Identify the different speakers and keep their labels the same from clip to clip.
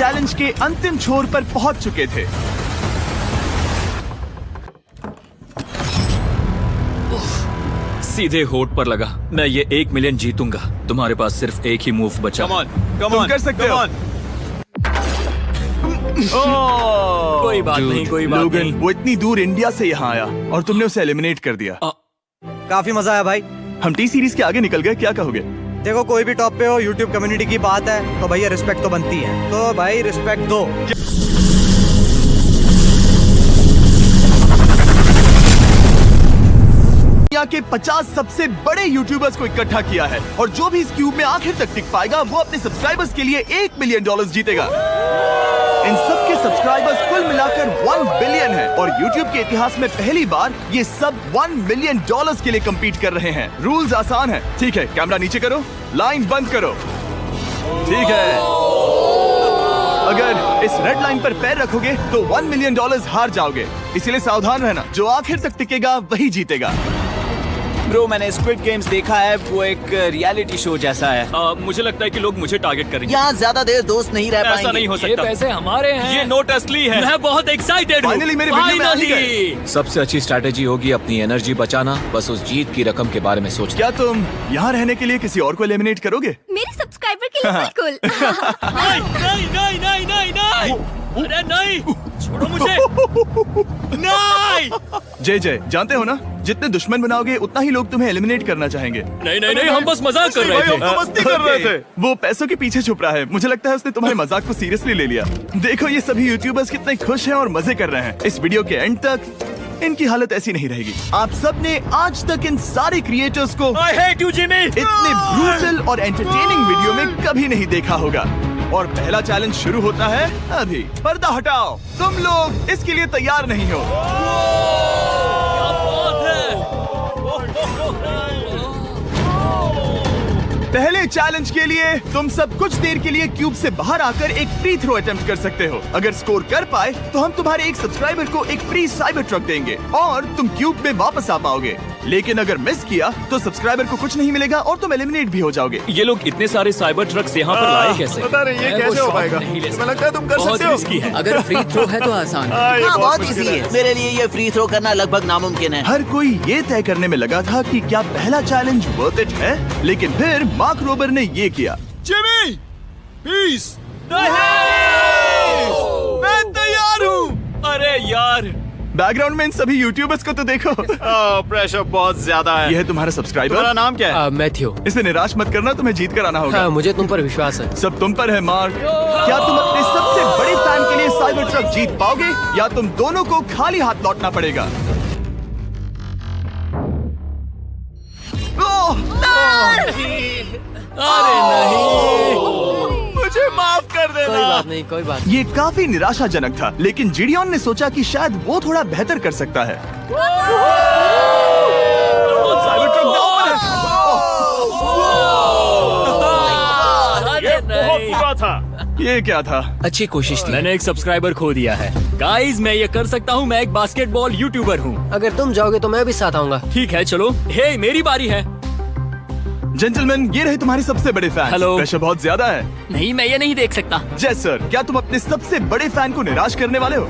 Speaker 1: Challenge के अंतिम छोर पर पहुंच चुके थे।
Speaker 2: सीधे होठ पर लगा। मैं ये 1 मिलियन जीतूंगा। तुम्हारे पास सिर्फ एक ही मूव बचा।
Speaker 1: तुम कर सकते हो।
Speaker 2: कोई बात नहीं, कोई बात
Speaker 1: लोगन,
Speaker 2: नहीं।
Speaker 1: वो इतनी दूर इंडिया से यहाँ आया और तुमने उसे एलिमिनेट कर दिया।
Speaker 3: काफी मजा आया भाई।
Speaker 1: हम टी सीरीज के आगे निकल गए, क्या कहोगे?
Speaker 3: देखो कोई भी टॉप पे हो, यूट्यूब कम्युनिटी की बात है तो भैया रिस्पेक्ट तो बनती है, तो भाई रिस्पेक्ट दो।
Speaker 1: दुनिया के 50 सबसे बड़े यूट्यूबर्स को इकट्ठा किया है और जो भी इस क्यूब में आखिर तक टिक पाएगा वो अपने सब्सक्राइबर्स के लिए $1 मिलियन जीतेगा। इन सब के सब्सक्राइबर्स कुल मिलाकर 1 बिलियन है और YouTube के इतिहास में पहली बार ये सब $1 मिलियन के लिए कम्पीट कर रहे हैं। रूल्स आसान है, ठीक है? कैमरा नीचे करो, लाइन बंद करो, ठीक है? अगर इस रेड लाइन पर पैर रखोगे तो $1 मिलियन हार जाओगे, इसीलिए सावधान रहना। जो आखिर तक टिकेगा वही जीतेगा।
Speaker 4: ब्रो, मैंने स्क्विड गेम्स देखा है, वो एक रियलिटी शो जैसा है।
Speaker 2: मुझे लगता है कि लोग मुझे टारगेट करेंगे।
Speaker 5: यहाँ ज्यादा देर दोस्त नहीं रह पाएंगे।
Speaker 2: ऐसा नहीं हो सकता।
Speaker 6: ये पैसे हमारे हैं।
Speaker 2: ये नोट असली है। मैं बहुत एक्साइटेड हूँ।
Speaker 1: फाइनली मेरे वीडियो में आ ही गए।
Speaker 7: सबसे अच्छी स्ट्रैटेजी होगी अपनी एनर्जी बचाना, बस उस जीत की रकम के बारे में सोचना।
Speaker 1: क्या तुम यहाँ रहने के लिए किसी और को एलिमिनेट करोगे?
Speaker 8: मेरे सब्सक्राइबर के लिए बिल्कुल।
Speaker 2: नहीं नहीं नहीं नहीं नहीं, अरे नहीं, छोड़ो मुझे। नहीं
Speaker 1: जय जानते हो ना, जितने दुश्मन बनाओगे उतना ही लोग तुम्हें एलिमिनेट करना चाहेंगे।
Speaker 2: नहीं नहीं नहीं, हम बस मजाक कर रहे थे।
Speaker 1: मस्ती कर रहे थे। वो पैसों के पीछे छुप रहा है। मुझे लगता है उसने तुम्हारे मजाक को सीरियसली ले लिया। देखो ये सभी यूट्यूबर्स कितने खुश हैं और मजे कर रहे हैं। इस वीडियो के एंड तक इनकी हालत ऐसी नहीं रहेगी। आप सब ने आज तक इन सारे क्रिएटर्स को
Speaker 2: I hate you, Jimmy!
Speaker 1: इतने ब्रूटल और एंटरटेनिंग वीडियो में कभी नहीं देखा होगा। और पहला चैलेंज शुरू होता है अभी। पर्दा हटाओ, तुम लोग इसके लिए तैयार नहीं हो। पहले चैलेंज के लिए तुम सब कुछ देर के लिए क्यूब से बाहर आकर एक फ्री थ्रो अटेम्प्ट कर सकते हो। अगर स्कोर कर पाए तो हम तुम्हारे एक सब्सक्राइबर को एक फ्री साइबर ट्रक देंगे और तुम क्यूब में वापस आ पाओगे। लेकिन अगर मिस किया तो सब्सक्राइबर को कुछ नहीं मिलेगा और तुम एलिमिनेट भी हो जाओगे।
Speaker 2: ये लोग इतने सारे साइबर ट्रक्स यहाँ पर लाए कैसे?
Speaker 1: पता नहीं ये कैसे हो पाएगा। तुम्हें लगता है तुम कर सकते हो?
Speaker 2: रिस्की है।
Speaker 6: अगर फ्री थ्रो है तो आसान है।
Speaker 5: हाँ, बहुत इजी है। मेरे लिए ये फ्री थ्रो करना लगभग नामुमकिन है।
Speaker 1: हर कोई ये तय करने में लगा था कि क्या पहला चैलेंज वर्थ इट है, लेकिन फिर मार्क रोबर ने ये किया।
Speaker 2: Jimmy, please. मैं तैयार हूँ। अरे यार,
Speaker 1: बैकग्राउंड में इन सभी यूट्यूबर्स को तो देखो।
Speaker 4: प्रेशर बहुत ज्यादा है।
Speaker 1: ये है तुम्हारा सब्सक्राइबर।
Speaker 4: तुम्हारा नाम क्या है?
Speaker 6: मैथ्यू।
Speaker 1: इसे निराश मत करना, तुम्हें जीत कर आना होगा।
Speaker 6: हाँ, मुझे तुम पर विश्वास है।
Speaker 1: सब तुम पर है मार्क। क्या तुम अपने सबसे बड़े फैन के लिए साइबर ट्रक जीत पाओगे या तुम दोनों को खाली हाथ लौटना पड़ेगा?
Speaker 2: अरे नहीं, मुझे माफ कर देना।
Speaker 6: कोई बात नहीं, कोई बात
Speaker 1: ये काफी निराशाजनक था, लेकिन जिडियन ने सोचा कि शायद वो थोड़ा बेहतर कर सकता है। साइबर ट्रक दांव पर है।
Speaker 2: बहुत बुरा था।
Speaker 1: ये क्या था?
Speaker 6: अच्छी कोशिश थी।
Speaker 2: मैंने एक सब्सक्राइबर खो दिया है। गाइस, मैं ये कर सकता हूँ। मैं एक बास्केटबॉल यूट्यूबर हूँ।
Speaker 6: अगर तुम जाओगे तो मैं भी साथ आऊंगा।
Speaker 2: ठीक है, चलो। हे, मेरी बारी है।
Speaker 1: जेंटलमैन, ये रहे तुम्हारे सबसे बड़े फैन।
Speaker 2: हेलो।
Speaker 1: प्रेशर बहुत ज्यादा है।
Speaker 6: नहीं, मैं ये नहीं देख सकता।
Speaker 1: जय सर, क्या तुम अपने सबसे बड़े फैन को निराश करने वाले हो?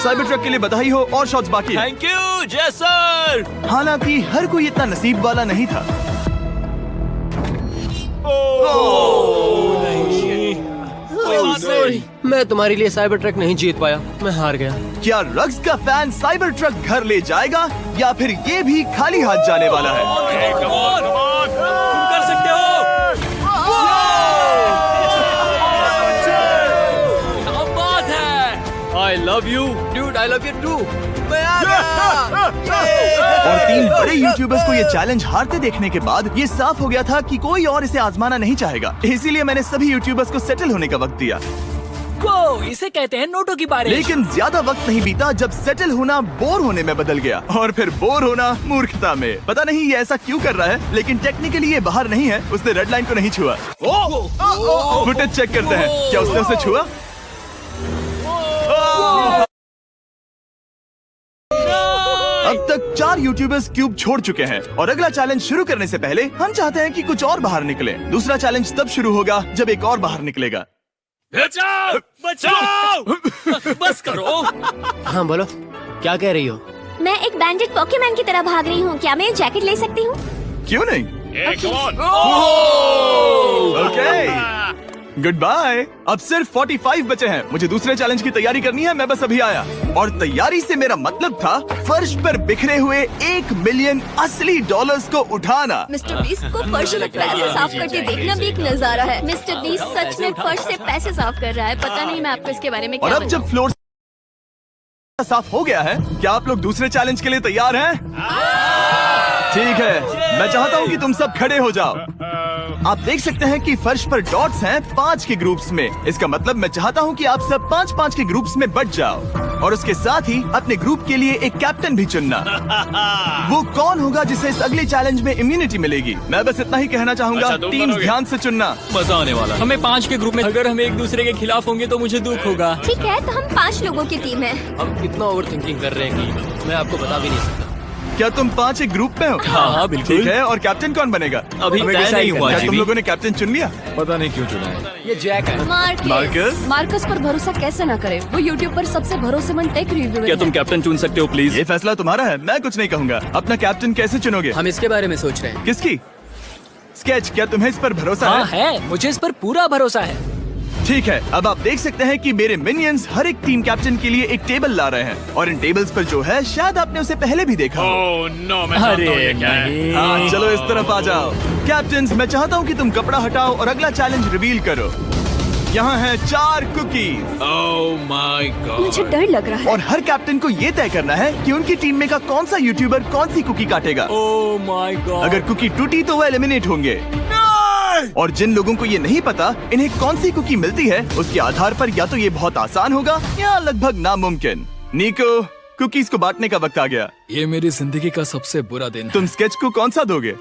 Speaker 1: साइबर ट्रक के लिए बधाई हो और शॉट्स बाकी है।
Speaker 2: थैंक यू जय सर।
Speaker 1: हालांकि हर कोई इतना नसीब वाला नहीं था।
Speaker 6: मैं तुम्हारे लिए साइबर ट्रक नहीं जीत पाया, मैं हार गया।
Speaker 1: क्या रग्स का फैन साइबर ट्रक घर ले जाएगा या फिर ये भी खाली हाथ जाने वाला है?
Speaker 2: तुम कर सकते हो। क्या बात है। I love you, dude. I love you too.
Speaker 1: और 3 बड़े यूट्यूबर्स को ये चैलेंज हारते देखने के बाद ये साफ हो गया था कि कोई और इसे आजमाना नहीं चाहेगा। इसीलिए मैंने सभी यूट्यूबर्स को सेटल होने का वक्त दिया।
Speaker 2: को इसे कहते हैं नोटों की बारिश।
Speaker 1: लेकिन ज्यादा वक्त नहीं बीता जब सेटल होना बोर होने में बदल गया और फिर बोर होना मूर्खता में। पता नहीं ये ऐसा क्यों कर रहा है, लेकिन टेक्निकली ये बाहर नहीं है। उसने रेड लाइन को नहीं छुआ। फुटेज चेक करते हैं, क्या उसने उसे छुआ? अब तक 4 यूट्यूबर्स क्यूब छोड़ चुके हैं और अगला चैलेंज शुरू करने से पहले हम चाहते हैं कि कुछ और बाहर निकले। दूसरा चैलेंज तब शुरू होगा जब एक और बाहर निकलेगा।
Speaker 2: बचाओ बचाओ बस करो।
Speaker 6: हाँ बोलो, क्या कह रही हो?
Speaker 8: मैं एक बैंडेड पॉकीमैन की तरह भाग रही हूँ। क्या मैं ये जैकेट ले सकती हूँ?
Speaker 1: क्यों नहीं? Okay, goodbye. अब सिर्फ 45 बचे हैं। मुझे दूसरे चैलेंज की तैयारी करनी है। मैं बस अभी आया। और तैयारी से मेरा मतलब था फर्श पर बिखरे हुए 1 मिलियन असली डॉलर्स को उठाना।
Speaker 8: मिस्टर बीस्ट को फर्श से पैसे साफ करके देखना भी एक नजारा है। मिस्टर बीस्ट सच में फर्श से पैसे साफ कर रहा है। पता नहीं मैं आपको इसके बारे में
Speaker 1: और
Speaker 8: क्या
Speaker 1: अब जब फ्लोर साफ हो गया है, क्या आप लोग दूसरे चैलेंज के लिए तैयार हैं? ठीक है, मैं चाहता हूँ कि तुम सब खड़े हो जाओ। आप देख सकते हैं कि फर्श पर डॉट्स हैं 5 के ग्रुप्स में। इसका मतलब मैं चाहता हूँ कि आप सब 5-5 के ग्रुप्स में बट जाओ और उसके साथ ही अपने ग्रुप के लिए एक कैप्टन भी चुनना। वो कौन होगा जिसे इस अगले चैलेंज में इम्यूनिटी मिलेगी? मैं बस इतना ही कहना चाहूंगा, टीम्स ध्यान से चुनना।
Speaker 7: मजा आने वाला है।
Speaker 2: हमें 5 के ग्रुप में, अगर हम एक दूसरे के खिलाफ होंगे तो मुझे दुख होगा।
Speaker 8: ठीक है, तो हम 5 लोगों की टीम है।
Speaker 6: हम कितना ओवर थिंकिंग कर रहे हैं कि मैं आपको बता भी नहीं सकता।
Speaker 1: क्या तुम 5 एक ग्रुप में हो?
Speaker 2: हाँ बिल्कुल।
Speaker 1: ठीक है, और कैप्टन कौन बनेगा?
Speaker 2: अभी
Speaker 7: हमें
Speaker 2: तय
Speaker 7: डिसाइड
Speaker 2: नहीं हुआ
Speaker 1: क्या
Speaker 2: जी
Speaker 1: तुम
Speaker 2: भी।
Speaker 1: लोगों ने कैप्टन चुन लिया?
Speaker 7: पता नहीं क्यों चुना है।
Speaker 6: ये जैक है।
Speaker 1: मार्कस?
Speaker 9: मार्कस पर भरोसा कैसे ना करे? वो यूट्यूब पर सबसे भरोसेमंद टेक रिव्यूअर
Speaker 2: क्या
Speaker 9: है।
Speaker 2: तुम कैप्टन चुन सकते हो प्लीज?
Speaker 1: ये फैसला तुम्हारा है, मैं कुछ नहीं कहूँगा। अपना कैप्टन कैसे चुनोगे?
Speaker 6: हम इसके बारे में सोच रहे हैं।
Speaker 1: किसकी? स्केच, क्या तुम्हें इस पर भरोसा
Speaker 2: हाँ
Speaker 1: है?
Speaker 2: है, मुझे इस पर पूरा भरोसा है।
Speaker 1: ठीक है, अब आप देख सकते हैं कि मेरे मिनियंस हर एक टीम कैप्टन के लिए एक टेबल ला रहे हैं और इन टेबल्स पर जो है शायद आपने उसे पहले भी देखा हो।
Speaker 2: अरे नहीं।
Speaker 1: हाँ, चलो इस तरफ आ जाओ। कैप्टन्स, मैं चाहता हूँ कि तुम कपड़ा हटाओ और अगला चैलेंज रिवील करो। यहाँ है 4 कुकीज
Speaker 9: मुझे डर लग रहा है।
Speaker 1: और हर कैप्टन को ये तय करना है कि उनकी टीम में का कौन सा यूट्यूबर कौन सी कुकी काटेगा।
Speaker 2: Oh my God.
Speaker 1: अगर कुकी टूटी तो वो एलिमिनेट होंगे और जिन लोगों को ये नहीं पता इन्हें कौन सी कुकी मिलती है, उसके आधार पर या तो ये बहुत आसान होगा या लगभग नामुमकिन। निको, कुकीज को बांटने का वक्त आ गया।
Speaker 10: ये मेरी जिंदगी का सबसे बुरा दिन है।
Speaker 1: तुम स्केच को कौन सा दोगे?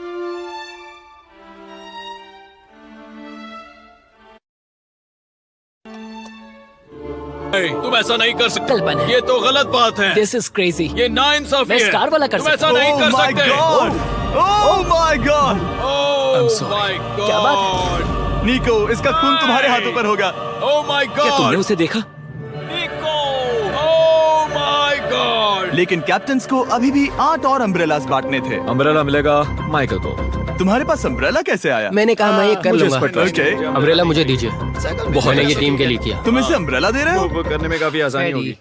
Speaker 10: तुम ऐसा नहीं कर सकते।
Speaker 6: कल्पना है।
Speaker 10: ये तो गलत बात है।
Speaker 6: This is crazy.
Speaker 10: ये नाइंसाफी
Speaker 6: मैं
Speaker 10: है।
Speaker 6: स्टार वाला कर
Speaker 10: तुम ऐसा
Speaker 6: सकता
Speaker 10: नहीं कर
Speaker 1: Oh my
Speaker 10: सकते।
Speaker 1: God! Oh my God!
Speaker 10: Oh
Speaker 6: sorry.
Speaker 10: my
Speaker 6: क्या बात
Speaker 10: God!
Speaker 1: निको, इसका खून तुम्हारे हाथों पर होगा।
Speaker 10: Oh my
Speaker 2: क्या तुमने
Speaker 10: God!
Speaker 2: उसे देखा?
Speaker 10: निको! Oh my God!
Speaker 1: लेकिन कैप्टन्स को अभी भी 8 और अम्ब्रेलास बांटने थे।
Speaker 7: अम्ब्रेला मिलेगा माइकल को।
Speaker 1: तुम्हारे पास अम्ब्रेला कैसे आया?
Speaker 6: मैंने कहा मैं ये कर
Speaker 7: मुझे
Speaker 6: लूंगा।
Speaker 7: इस पर trust
Speaker 1: Okay.
Speaker 7: है।
Speaker 6: अम्ब्रेला मुझे दीजिए। मैंने ये टीम के लिए किया।
Speaker 1: तुम इसे अम्ब्रेला दे रहे हो?
Speaker 7: वो करने में काफी आसानी होगी।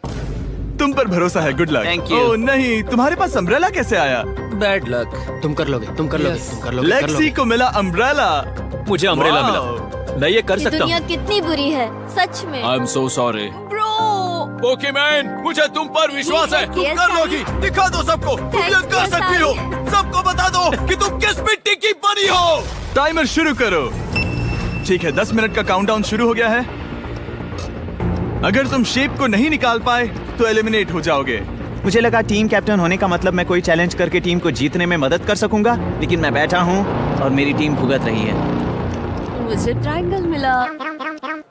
Speaker 1: तुम पर भरोसा है, गुड लक।
Speaker 4: Thank you.
Speaker 1: ओह नहीं, तुम्हारे पास अम्ब्रेला कैसे आया?
Speaker 2: Bad luck.
Speaker 6: तुम कर लोगे, तुम कर लोगे, तुम कर लोगे, कर
Speaker 1: लेक्सी
Speaker 6: लोगे।
Speaker 1: को मिला अम्ब्रेला।
Speaker 2: मुझे अम्ब्रेला
Speaker 1: Wow.
Speaker 2: मिला। मैं ये कर
Speaker 8: ये
Speaker 2: सकता
Speaker 8: दुनिया
Speaker 2: हूँ।
Speaker 8: कितनी बुरी है, सच में।
Speaker 10: I'm so sorry.
Speaker 8: ब्रो,
Speaker 10: पोकीमैन, मुझे तुम पर विश्वास है। तुम
Speaker 8: Yes,
Speaker 10: कर
Speaker 8: Sally.
Speaker 10: लोगी। दिखा दो सबको। तुम ये
Speaker 8: Thanks,
Speaker 10: कर
Speaker 8: yes,
Speaker 10: सकती हो।
Speaker 8: Sally.
Speaker 10: सबको बता दो कि तुम किस मिट्टी की बनी हो।
Speaker 1: टाइमर शुरू करो। ठीक है, 10 मिनट का काउंटडाउन शुरू हो गया है। अगर तुम शेप को नहीं निकाल पाए तो एलिमिनेट हो जाओगे।
Speaker 4: मुझे लगा टीम कैप्टन होने का मतलब मैं कोई चैलेंज करके टीम को जीतने में मदद कर सकूंगा, लेकिन मैं बैठा हूँ और मेरी टीम भुगत रही है।
Speaker 9: मुझे ट्रायंगल मिला।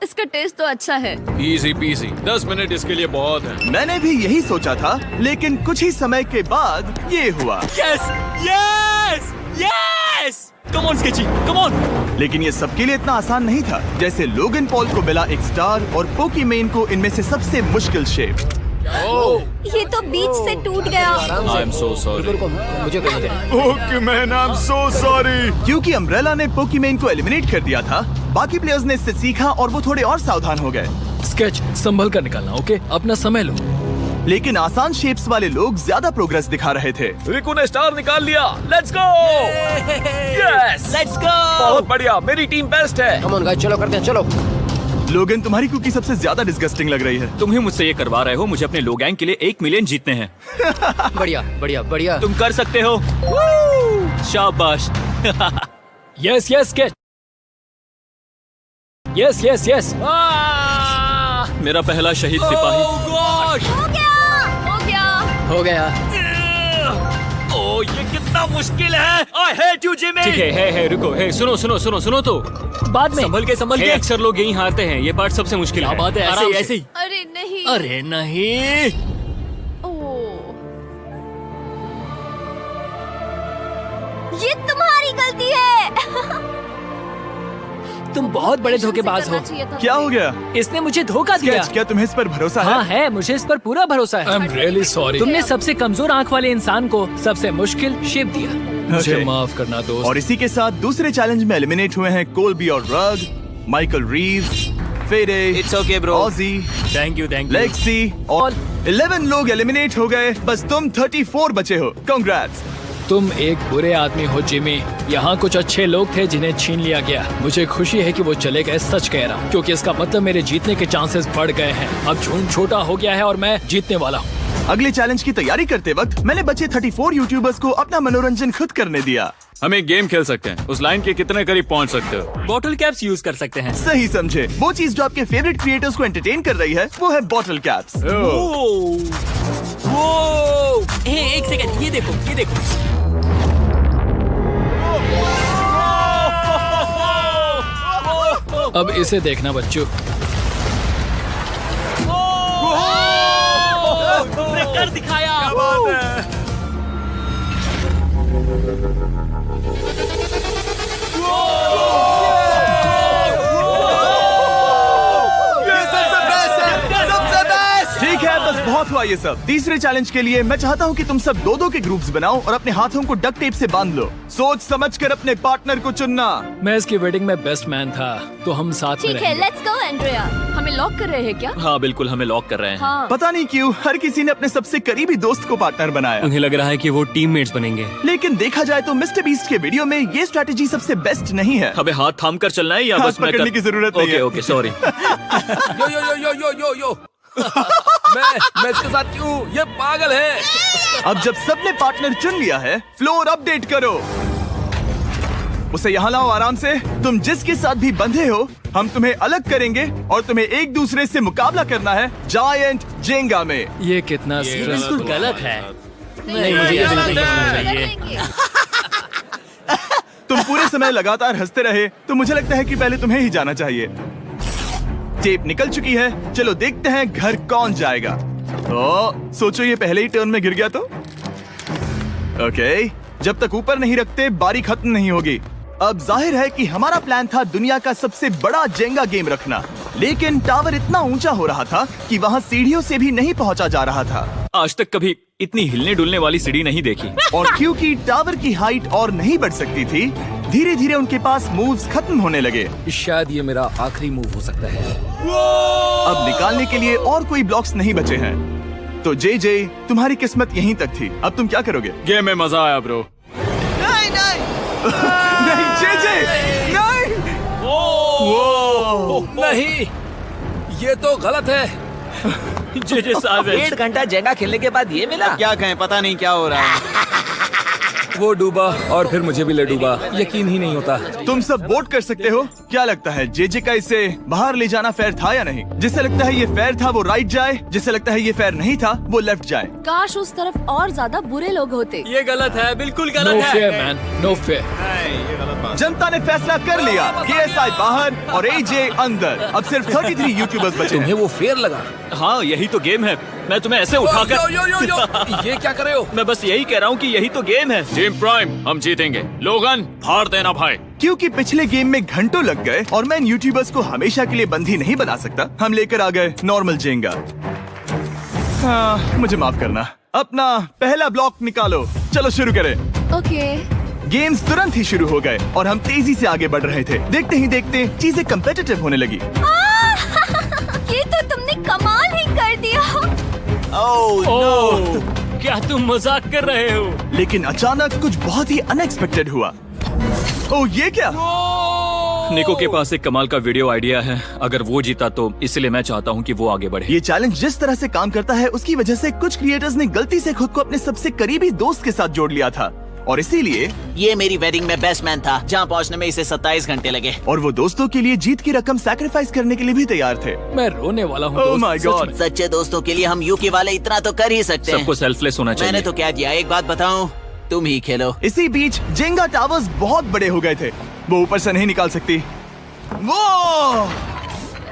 Speaker 9: इसका टेस्ट तो अच्छा है।
Speaker 10: Easy peasy. 10 मिनट इसके लिए बहुत है।
Speaker 1: मैंने भी यही सोचा था, लेकिन कुछ ही समय के बाद ये हुआ।
Speaker 2: Yes yes yes. Come on sketchy, come on.
Speaker 1: लेकिन ये सबके लिए इतना आसान नहीं था। जैसे लोगन पॉल को मिला एक स्टार और पोकीमेन को इनमें से सबसे मुश्किल शेप।
Speaker 8: ये तो बीच से टूट गया।
Speaker 10: I'm so sorry.
Speaker 6: रुको, मुझे करने दे।
Speaker 1: पोकीमेन, आई एम सो सॉरी। क्योंकि अम्ब्रेला ने पोकीमेन को एलिमिनेट कर दिया था, बाकी प्लेयर्स ने इससे सीखा और वो थोड़े और सावधान हो गए।
Speaker 10: स्केच संभल कर निकालना, ओके? अपना समय लो।
Speaker 1: लेकिन आसान शेप्स वाले लोग ज्यादा प्रोग्रेस दिखा रहे थे।
Speaker 7: रिकू ने स्टार निकाल लिया। Let's go. Yes,
Speaker 2: let's go.
Speaker 7: बहुत बढ़िया। मेरी टीम बेस्ट है।
Speaker 6: कम ऑन गाइस, चलो करते हैं, चलो।
Speaker 1: लोगन, तुम्हारी कुकी सबसे ज्यादा डिस्गस्टिंग लग रही है।
Speaker 2: तुम ही मुझसे ये करवा रहे हो। मुझे अपने लो गैंग के लिए 1 मिलियन जीतने हैं।
Speaker 6: बढ़िया, बढ़िया, बढ़िया।
Speaker 2: तुम कर सकते हो। शाबाश।
Speaker 10: Yes yes sketch.
Speaker 2: Yes yes yes. मेरा पहला शहीद सिपाही।
Speaker 6: हो गया।
Speaker 2: ओ ये कितना मुश्किल है। I hate you, Jimmy। ठीक है रुको, सुनो तो
Speaker 6: बाद में
Speaker 2: संभल के अक्सर लोग यही हारते हैं। ये पार्ट सबसे मुश्किल है।
Speaker 6: बात है, ऐसे ही।
Speaker 8: अरे नहीं।
Speaker 6: अरे नहीं।
Speaker 8: ये तुम्हारी गलती है।
Speaker 6: तुम बहुत बड़े धोखेबाज हो।
Speaker 1: क्या हो गया?
Speaker 6: इसने मुझे धोखा दिया।
Speaker 1: क्या तुम्हें इस पर भरोसा है?
Speaker 6: हाँ है, मुझे इस पर पूरा भरोसा है।
Speaker 10: I am really sorry.
Speaker 6: तुमने सबसे कमजोर आंख वाले इंसान को सबसे मुश्किल शेप दिया।
Speaker 10: मुझे
Speaker 1: Okay.
Speaker 10: माफ करना दोस्त।
Speaker 1: और इसी के साथ दूसरे चैलेंज में एलिमिनेट हुए हैं कोल्बी और रग, माइकल रीव्स, फेरे,
Speaker 4: It's okay, bro.
Speaker 1: ऑजी,
Speaker 2: थैंक यू
Speaker 1: लेक्सी और 11 लोग एलिमिनेट हो गए। बस तुम 34 बचे हो। कांग्रेट्स।
Speaker 10: तुम एक बुरे आदमी हो जिमी। यहाँ कुछ अच्छे लोग थे जिन्हें छीन लिया गया। मुझे खुशी है कि वो चले गए, सच कह रहा हूँ, क्योंकि इसका मतलब मेरे जीतने के चांसेस बढ़ गए हैं। अब झुंड छोटा हो गया है और मैं जीतने वाला हूँ।
Speaker 1: अगले चैलेंज की तैयारी करते वक्त मैंने बचे 34 यूट्यूबर्स को अपना मनोरंजन खुद करने दिया।
Speaker 7: हम एक गेम खेल सकते हैं। उस लाइन के कितने करीब पहुंच सकते हो?
Speaker 2: बॉटल कैप्स यूज कर सकते हैं।
Speaker 1: सही समझे। वो चीज जो आपके फेवरेट क्रिएटर्स को एंटरटेन कर रही है वो है बॉटल कैप्स।
Speaker 2: एक सेकंड, ये देखो।
Speaker 10: अब इसे देखना बच्चों।
Speaker 2: कर दिखाया।
Speaker 1: ठीक है, बस बहुत हुआ ये सब। तीसरे चैलेंज के लिए मैं चाहता हूँ कि तुम सब दो के ग्रुप्स बनाओ और अपने हाथों को डक्ट टेप से बांध लो। सोच समझकर अपने पार्टनर को चुनना।
Speaker 10: मैं इसकी वेडिंग में बेस्ट मैन था, तो हम साथ में
Speaker 8: ठीक है,
Speaker 10: रहेंगे।
Speaker 8: Let's go Andrea.
Speaker 9: हमें लॉक कर रहे हैं क्या?
Speaker 2: हाँ बिल्कुल, हमें लॉक कर रहे हैं।
Speaker 9: हाँ।
Speaker 1: पता नहीं क्यों हर किसी ने अपने सबसे करीबी दोस्त को पार्टनर बनाया।
Speaker 2: उन्हें लग रहा है कि वो टीममेट्स बनेंगे।
Speaker 1: लेकिन देखा जाए तो मिस्टर बीस्ट के वीडियो में ये स्ट्रेटेजी सबसे बेस्ट नहीं है।
Speaker 2: हमें हाथ थाम कर चलना है या
Speaker 1: हाथ
Speaker 2: बस मैं
Speaker 1: पकड़ने की जरूरत नहीं है।
Speaker 2: Okay sorry.
Speaker 10: यो मैं इसके साथ क्यों? ये पागल है।
Speaker 1: अब जब सबने पार्टनर चुन लिया है, फ्लोर अपडेट करो। उसे यहाँ लाओ आराम से। तुम जिसके साथ भी बंधे हो, हम तुम्हें अलग करेंगे और तुम्हें एक दूसरे से मुकाबला करना है जायंट जेंगा में।
Speaker 10: ये कितना
Speaker 2: बिल्कुल गलत है।
Speaker 8: नहीं,
Speaker 2: मुझे ये बिल्कुल
Speaker 8: कर
Speaker 2: चाहिए।
Speaker 8: देंगे।
Speaker 1: तुम पूरे समय लगातार हंसते रहे, तो मुझे लगता है कि पहले तुम्हें ही जाना चाहिए। टेप निकल चुकी है। चलो देखते हैं घर कौन जाएगा। सोचो ये पहले ही टर्न में गिर गया तो। ओके, जब तक ऊपर नहीं रखते बारी खत्म नहीं होगी। अब जाहिर है कि हमारा प्लान था दुनिया का सबसे बड़ा जेंगा गेम रखना, लेकिन टावर इतना ऊंचा हो रहा था कि वहाँ सीढ़ियों से भी नहीं पहुँचा जा रहा था।
Speaker 2: आज तक कभी इतनी हिलने डुलने वाली सीढ़ी नहीं देखी।
Speaker 1: और क्योंकि टावर की हाइट और नहीं बढ़ सकती थी, धीरे धीरे उनके पास मूव्स खत्म होने लगे।
Speaker 10: शायद ये मेरा आखिरी मूव हो सकता है।
Speaker 1: अब निकालने के लिए और कोई ब्लॉक्स नहीं बचे हैं। तो जे तुम्हारी किस्मत यहीं तक थी। अब तुम क्या करोगे?
Speaker 7: गेम में मजा आया ब्रो।
Speaker 1: नहीं जे नहीं।
Speaker 10: नहीं, ये तो गलत है।
Speaker 2: जे साहब
Speaker 5: 1.5 घंटा जेंगा खेलने के बाद ये मिला।
Speaker 4: क्या कहें, पता नहीं क्या हो रहा है।
Speaker 10: वो डूबा और फिर मुझे भी ले डूबा। यकीन ही नहीं होता।
Speaker 1: तुम सब वोट कर सकते हो। क्या लगता है जे का इसे बाहर ले जाना फेयर था या नहीं? जिसे लगता है ये फेयर था वो राइट जाए, जिसे लगता है ये फेयर नहीं था वो लेफ्ट जाए।
Speaker 9: काश उस तरफ और ज्यादा बुरे लोग होते।
Speaker 2: ये गलत है, बिल्कुल
Speaker 10: नो
Speaker 2: गलत
Speaker 10: फेयर
Speaker 2: है।
Speaker 10: Man, no fair.
Speaker 1: जनता ने फैसला कर लिया। KSI बाहर और AJ अंदर। अब सिर्फ 33 यूट्यूबर्स बचे
Speaker 10: तुम्हें
Speaker 1: हैं।
Speaker 10: वो फेयर लगा?
Speaker 2: हाँ यही तो गेम है। मैं तुम्हें ऐसे उठाकर
Speaker 10: यो, ये क्या कर रहे हो?
Speaker 2: मैं बस यही कह रहा हूँ कि यही तो गेम है।
Speaker 7: टीम प्राइम हम जीतेंगे। लोगन फाड़ देना भाई।
Speaker 1: क्योंकि पिछले गेम में घंटों लग गए और मैं इन यूट्यूबर्स को हमेशा के लिए बंदी नहीं बना सकता, हम लेकर आ गए नॉर्मल जेंगा। हाँ, मुझे माफ करना। अपना पहला ब्लॉक निकालो। चलो शुरू करें।
Speaker 9: ओके।
Speaker 1: गेम्स तुरंत ही शुरू हो गए और हम तेजी से आगे बढ़ रहे थे। देखते ही देखते चीजें कम्पिटिटिव होने लगी।
Speaker 8: ये तो तुमने कमाल ही कर दिया।
Speaker 2: ओह, क्या तुम मजाक कर रहे हो?
Speaker 1: लेकिन अचानक कुछ बहुत ही अनएक्सपेक्टेड हुआ। ओह, ये क्या?
Speaker 2: निको के पास एक कमाल का वीडियो आइडिया है। अगर वो जीता तो इसलिए मैं चाहता हूँ कि वो आगे बढ़े।
Speaker 1: ये चैलेंज जिस तरह से काम करता है उसकी वजह से कुछ क्रिएटर्स ने गलती से खुद को अपने सबसे करीबी दोस्त के साथ जोड़ लिया था। और इसीलिए
Speaker 5: ये मेरी वेडिंग में बेस्ट मैन था, जहाँ पहुँचने में इसे 27 घंटे लगे।
Speaker 1: और वो दोस्तों के लिए जीत की रकम सैक्रिफाइस करने के लिए भी तैयार थे।
Speaker 10: मैं रोने वाला हूँ।
Speaker 1: Oh my God!
Speaker 5: सच्चे दोस्तों के लिए हम यूके वाले इतना तो कर ही सकते हैं।
Speaker 2: सबको सेल्फलेस होना चाहिए।
Speaker 5: मैंने तो क्या दिया, एक बात बताऊं, तुम ही खेलो।
Speaker 1: इसी बीच जेंगा टावर्स बहुत बड़े हो गए थे, वो ऊपर से नहीं निकाल सकती। वो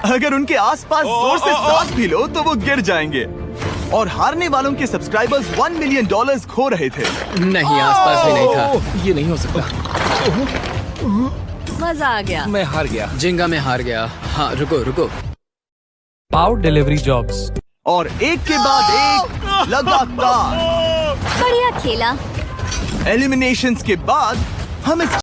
Speaker 1: अगर उनके आसपास जोर से सांस भी लो तो वो गिर जाएंगे। और हारने वालों के सब्सक्राइबर्स $1 मिलियन खो रहे थे।
Speaker 6: नहीं, आसपास भी नहीं था। ये नहीं हो सकता।
Speaker 9: मजा आ गया।
Speaker 6: मैं हार गया, जिंगा में हार गया। हाँ रुको रुको।
Speaker 11: Power delivery jobs.
Speaker 1: और एक के बाद एक लगातार
Speaker 8: बढ़िया खेला।
Speaker 1: एलिमिनेशंस के बाद हम इस